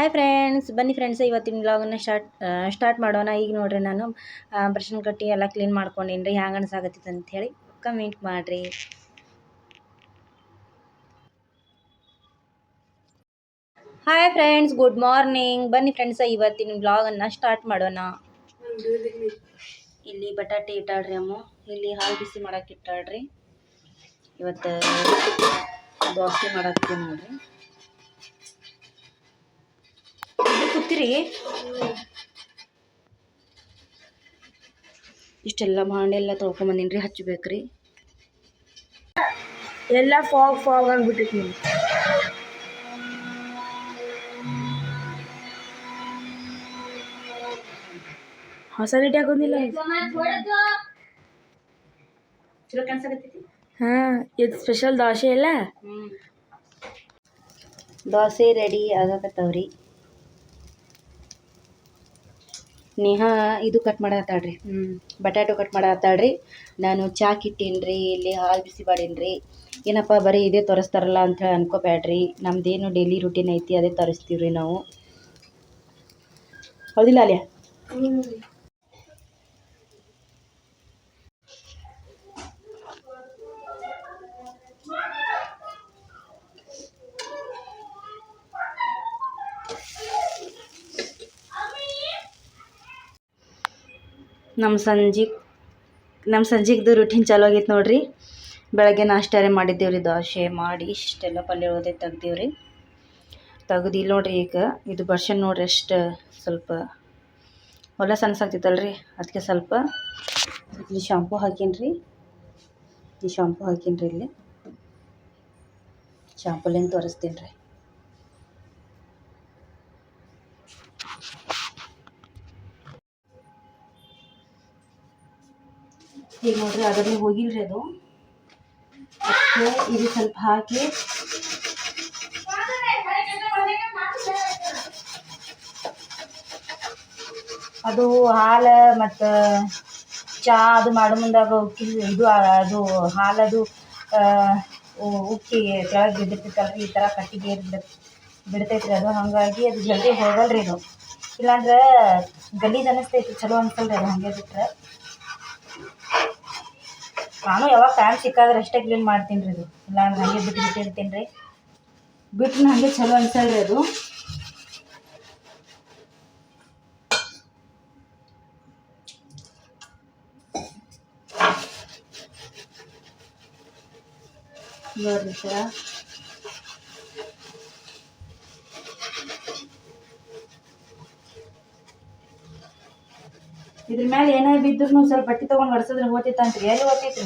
Hi friends, ಬನ್ನಿ friends, ಇವತ್ತಿನ ವ್ಲಾಗನ್ನು start ಮಾಡೋಣ. ಈಗ ನೋಡ್ರಿ, ನಾನು ಬ್ರಷನ್ ಕಟ್ಟಿ ಎಲ್ಲ ಕ್ಲೀನ್ ಮಾಡ್ಕೊಂಡೇನ್ರಿ. ಹ್ಯಾಂಗೆ ಅನ್ಸಾಕತ್ತೈತೆ ಅಂಥೇಳಿ ಕಮೆಂಟ್ ಮಾಡಿರಿ. Hi friends, good morning. ಬನ್ನಿ ಫ್ರೆಂಡ್ಸ್, ಇವತ್ತಿನ ವ್ಲಾಗನ್ನು ಸ್ಟಾರ್ಟ್ ಮಾಡೋಣ. ಇಲ್ಲಿ ಬಟಾಟೆ ಇಟ್ಟಾಳ್ರಿ ಅಮ್ಮ, ಇಲ್ಲಿ ಹಾಲು ಬಿಸಿ ಮಾಡಕ್ಕೆ ಇಟ್ಟಾಳ್ರಿ. ಇವತ್ತು ದೋಸೆ ಮಾಡಕ್ಕೆ ನೋಡ್ರಿ. ಕೂತಿರಿ, ಇಷ್ಟೆಲ್ಲ ಭಾಂಡೆಲ್ಲ ತೊಳ್ಕೊಂಬಂದಿನ್ರಿ, ಹಚ್ಚಬೇಕ್ರಿ. ಎಲ್ಲ ಫಾಗ್ ಆಗ್ಬಿಟ್ಟೈತಿ. ಹೊಸ ರೇಟ್ ಹಾಕೋದಿಲ್ಲ. ಚಲೋ ಕಾಣಿಸಾಕತ್ತೈತಿ. ಇದು ಸ್ಪೆಷಲ್ ದೋಸೆ ಎಲ್ಲ. ದೋಸೆ ರೆಡಿ ಆಗಕತ್ತವ್ರಿ. ನೇಹಾ ಇದು ಕಟ್ ಮಾಡತ್ತಾಳ್ರಿ, ಬಟಾಟೊ ಕಟ್ ಮಾಡತ್ತಾಳ್ರಿ. ನಾನು ಚಾಕ್ ಇಟ್ಟೀನ್ರಿ, ಇಲ್ಲಿ ಹಾಲು ಬಿಸಿ ಮಾಡೀನ್ರಿ. ಏನಪ್ಪ ಬರೀ ಇದೇ ತೋರಿಸ್ತಾರಲ್ಲ ಅಂಥೇಳಿ ಅನ್ಕೋಬೇಡ್ರಿ. ನಮ್ದೇನು ಡೈಲಿ ರೂಟೀನ್ ಐತಿ, ಅದೇ ತೋರಿಸ್ತೀವಿ ರೀ ನಾವು. ಹೌದಿಲ್ಲ ಅಲ್ಯ? ನಮ್ಮ ಸಂಜೆಗ್ದು ರೂಟೀನ್ ಚಾಲು ಆಗೈತೆ ನೋಡ್ರಿ. ಬೆಳಗ್ಗೆ ನಾಷ್ಟಾರೆ ಮಾಡಿದ್ದೇವ್ರಿ, ದೋಸೆ ಮಾಡಿ ಇಷ್ಟೆಲ್ಲ ಪಲ್ಯ ಉಳ್ದೈತೆ ತೆಗ್ದೀವ್ರಿ. ತೆಗ್ದು ಇಲ್ಲಿ ನೋಡ್ರಿ, ಈಗ ಇದು ಬರ್ಷನ್ ನೋಡ್ರಿ, ಅಷ್ಟು ಸ್ವಲ್ಪ ಹೊಲ ಸಣ್ಸಾಗ್ತೈತಲ್ರಿ, ಅದಕ್ಕೆ ಸ್ವಲ್ಪ ಇಲ್ಲಿ ಶಾಂಪೂ ಹಾಕೀನ್ರಿ. ಈ ಶಾಂಪೂ ಹಾಕೀನ್ರಿ, ಇಲ್ಲಿ ಶಾಂಪೂಲಿಂದ ತೋರಿಸ್ತೀನಿ ರೀ. ಈಗ ನೋಡ್ರಿ, ಅದರಲ್ಲಿ ಹೋಗಿಲ್ರಿ ಅದು. ಅದಕ್ಕೆ ಇದು ಸ್ವಲ್ಪ ಹಾಕಿ ಅದು ಹಾಲು ಮತ್ತು ಚಾ ಅದು ಮಾಡೋ ಮುಂದಾಗ ಇದು ಅದು ಹಾಲದು ಉಕ್ಕಿ ಕೆಳಗೆ ಬಿದ್ದಿರ್ತೈತಲ್ರಿ, ಈ ಥರ ಕಟ್ಟಿಗೆ ಬಿಡ್ತೈತ್ರಿ ಅದು. ಹಾಗಾಗಿ ಅದು ಜಲ್ದಿ ಹೋಗಲ್ರಿ ಇದು. ಇಲ್ಲಾಂದ್ರೆ ಗಲೀಜು ಅನ್ನಿಸ್ತೈತಿ, ಚಲೋ ಅನ್ಸಲ್ರಿ ಅದು ಹಾಗೆ ಬಿಟ್ಟರೆ. ನಾನು ಯಾವಾಗ ಟೈಮ್ ಸಿಕ್ಕಾದ್ರೆ ಅಷ್ಟೇ ಕ್ಲೀನ್ ಮಾಡ್ತೀನಿ ರೀ ಇದು. ಇಲ್ಲಾಂದ್ರೆ ಹಾಗೆ ಬಿಟ್ಟಿರ್ತೀನಿ ರೀ. ಬಿಟ್ಟರೆ ಹಾಗೆ ಚಲೋ ಅನ್ಸಲ್ರಿ ಅದು. ನೋಡ್ರಿ ಸರ, ಇದ್ರ ಮೇಲೆ ಏನೇ ಬಿದ್ದರೂ ಸ್ವಲ್ಪ ಬಟ್ಟೆ ತೊಗೊಂಡು ಒರೆಸಿದ್ರೆ ಹೋಗ್ತೈತಂತ್ರಿ. ಎಲ್ಲಿ ಹೋಗ್ತೈತ್ರಿ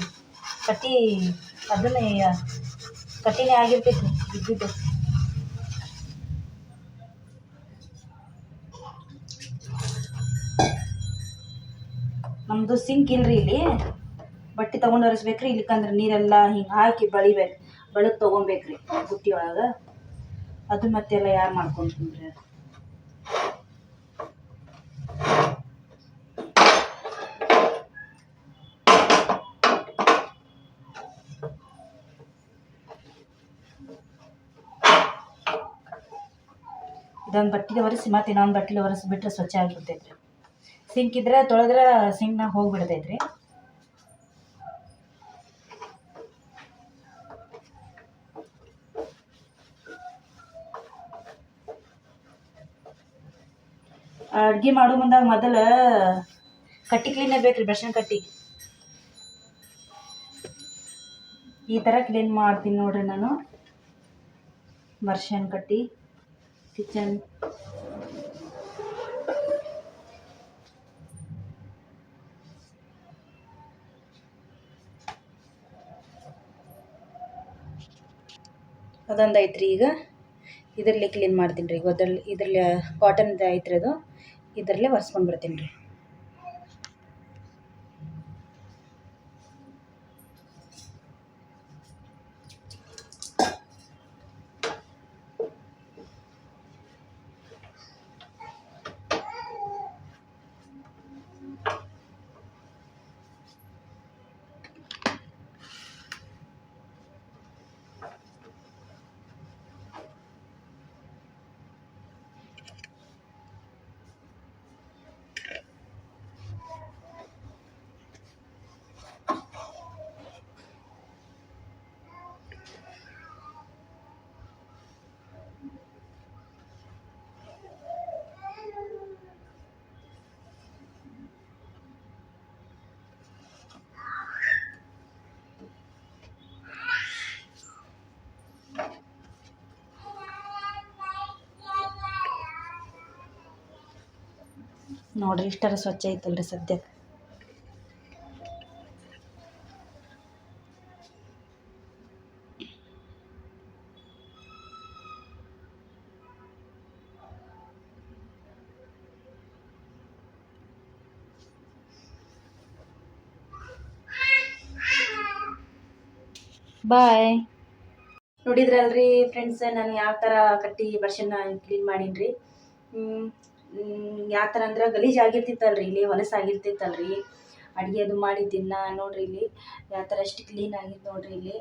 ಕಟ್ಟಿ? ಅದನ್ನೇ ಕಟ್ಟಿನೇ ಆಗಿರ್ತೈತಿ ಬಿದ್ದಿದ್ದು. ನಮ್ಮದು ಸಿಂಕ್ ಇಲ್ರಿ, ಇಲ್ಲಿ ಬಟ್ಟೆ ತೊಗೊಂಡು ಒರೆಸ್ಬೇಕ್ರಿ. ಇಲ್ಲಿಕಂದ್ರೆ ನೀರೆಲ್ಲ ಹಿಂಗೆ ಹಾಕಿ ಬೆಳಗ್ಗೆ ತೊಗೊಬೇಕ್ರಿ ಬುಟ್ಟಿ ಒಳಗೆ. ಅದು ಮತ್ತೆಲ್ಲ ಯಾರು ಮಾಡ್ಕೊಂತೀನ್ರಿ? ಇದೊಂದು ಬಟ್ಟೆ ಒರೆಸಿ ಮತ್ತೆ ಇನ್ನೊಂದು ಬಟ್ಟೆ ಒರೆಸಿಬಿಟ್ರೆ ಸ್ವಚ್ಛ ಆಗಿಬಿಡ್ತೈತ್ರಿ. ಸಿಂಕ್ ಇದ್ರೆ ತೊಳೆದ್ರೆ ಸಿಂಕ್ನಾಗ ಹೋಗಿಬಿಡ್ತೈತ್ರಿ. ಅಡುಗೆ ಮಾಡೋ ಮುಂದಾಗ ಮೊದಲು ಕಟ್ಟಿ ಕ್ಲೀನ್ ಬೇಕ್ರಿ, ಬ್ರಷನ್ ಕಟ್ಟಿ. ಈ ಥರ ಕ್ಲೀನ್ ಮಾಡ್ತೀನಿ ನೋಡ್ರಿ ನಾನು, ಬ್ರಷನ್ ಕಟ್ಟಿ ಕಿಚನ್. ಅದೊಂದು ಐತ್ರಿ. ಈಗ ಇದರಲ್ಲಿ ಕ್ಲೀನ್ ಮಾಡ್ತೀನಿ ರೀ. ಇದರಲ್ಲಿ ಕಾಟನ್ ಐತ್ರಿ ಅದು, ಇದರಲ್ಲೇ ಒರೆಸ್ಕೊಂಡು ಬರ್ತೀನಿ ರೀ. ನೋಡಿರಿ ಇಷ್ಟರ ಸ್ವಚ್ಛ ಐತಲ್ರಿ ಸದ್ಯಕ್ಕೆ. ಬಾಯ್. ನೋಡಿದ್ರಲ್ರಿ ಫ್ರೆಂಡ್ಸ್, ನಾನು ಯಾವ ಥರ ಕಟ್ಟಿ ಬರ್ಷನ್ನ ಕ್ಲೀನ್ ಮಾಡೀನಿ. ಯಾವ ಥರ ಅಂದ್ರೆ ಗಲೀಜು ಆಗಿರ್ತಿತ್ತಲ್ರಿ, ಇಲ್ಲಿ ಹೊಲಸಾಗಿರ್ತಿತ್ತಲ್ರಿ ಅಡುಗೆ ಅದು ಮಾಡಿದ್ದಿನ. ನೋಡ್ರಿ ಇಲ್ಲಿ ಯಾವ ಥರ ಎಷ್ಟು ಕ್ಲೀನ್ ಆಗಿತ್ತು ನೋಡ್ರಿ. ಇಲ್ಲಿ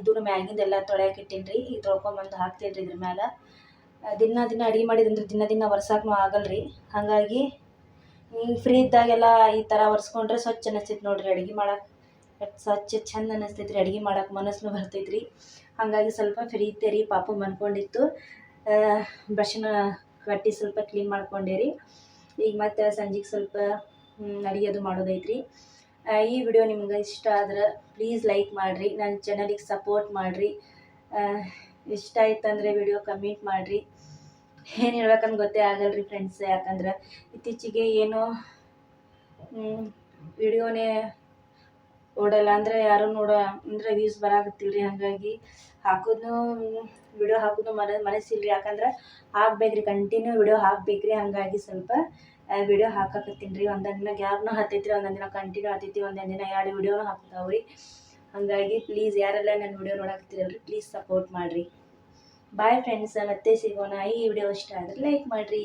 ಇದು ಮ್ಯಾಗಿಂದೆಲ್ಲ ತೊಳ್ಯಾಕೆ ಇಟ್ಟೀನಿ. ಈಗ ತೊಳ್ಕೊಂಬಂದು ಹಾಕ್ತೇನೆ ಇದ್ರ ಮ್ಯಾಲೆ. ದಿನ ಅಡುಗೆ ಮಾಡಿದಂದ್ರೆ ದಿನ ಒರ್ಸಾಕೂ ಆಗಲ್ರಿ. ಹಾಗಾಗಿ ಫ್ರೀ ಇದ್ದಾಗೆಲ್ಲ ಈ ಥರ ಒರೆಸ್ಕೊಂಡ್ರೆ ಸ್ವಚ್ಛ ಅನಿಸ್ತೈತೆ ನೋಡ್ರಿ. ಅಡುಗೆ ಮಾಡಕ್ಕೆ ಸ್ವಚ್ಛ ಚಂದ ಅನ್ನಿಸ್ತೈತೆ ರೀ. ಅಡುಗೆ ಮಾಡಕ್ಕೆ ಮನಸ್ಸು ಬರ್ತೈತೆ ರೀ. ಹಾಗಾಗಿ ಸ್ವಲ್ಪ ಫ್ರೀ ಇದ್ದೆ ರೀ. ಪಾಪು ಮನ್ಕೊಂಡಿತ್ತು, ಬ್ರಷನ್ನ ಕಟ್ಟಿ ಸ್ವಲ್ಪ ಕ್ಲೀನ್ ಮಾಡ್ಕೊಂಡೆ ರೀ. ಈಗ ಮತ್ತೆ ಸಂಜೆಗೆ ಸ್ವಲ್ಪ ಅಡುಗೆ ಅದು ಮಾಡೋದೈತ್ರಿ. ಈ ವಿಡಿಯೋ ನಿಮ್ಗೆ ಇಷ್ಟ ಆದ್ರೆ ಪ್ಲೀಸ್ ಲೈಕ್ ಮಾಡಿರಿ, ನನ್ನ ಚಾನಲಿಗೆ ಸಪೋರ್ಟ್ ಮಾಡಿರಿ. ಇಷ್ಟ ಆಯ್ತಂದರೆ ವಿಡಿಯೋ ಕಮೆಂಟ್ ಮಾಡಿರಿ. ಏನು ಹೇಳ್ಬೇಕಂತ ಗೊತ್ತೇ ಆಗಲ್ರಿ ಫ್ರೆಂಡ್ಸ್, ಯಾಕಂದ್ರೆ ಇತ್ತೀಚೆಗೆ ಏನೋ ವಿಡಿಯೋನೇ ಓಡಲ್ಲ, ಅಂದರೆ ಯಾರು ಅಂದರೆ ವ್ಯೂಸ್ ಬರಾಕತ್ತಿಲ್ರಿ. ಹಾಗಾಗಿ ವಿಡಿಯೋ ಹಾಕೋದು ಮನಸ್ಸಿಲ್ರಿ. ಯಾಕಂದ್ರೆ ಹಾಕ್ಬೇಕ್ರಿ, ಕಂಟಿನ್ಯೂ ವಿಡಿಯೋ ಹಾಕ್ಬೇಕ್ರಿ. ಹಾಗಾಗಿ ಸ್ವಲ್ಪ ವಿಡಿಯೋ ಹಾಕಕತ್ತೀನಿ ರೀ. ಒಂದೊಂದು ದಿನ ಗ್ಯಾಪ್ನೂ ಹತ್ತೈತ್ರಿ, ಒಂದೊಂದು ದಿನ ಕಂಟಿನ್ಯೂ ಹತ್ತೈತಿ, ಒಂದೊಂದು ದಿನ 2 ವಿಡಿಯೋನೂ ಹಾಕ್ತಾವ್ರಿ. ಹಾಗಾಗಿ ಪ್ಲೀಸ್ ಯಾರೆಲ್ಲ ನನ್ನ ವಿಡಿಯೋ ನೋಡಾಕತ್ತೀರಲ್ರಿ, ಪ್ಲೀಸ್ ಸಪೋರ್ಟ್ ಮಾಡಿರಿ. ಬಾಯ್ ಫ್ರೆಂಡ್ಸ್, ಮತ್ತೆ ಸಿಗೋಣ. ಈ ವಿಡಿಯೋ ಇಷ್ಟ ಆದರೆ ಲೈಕ್ ಮಾಡಿರಿ.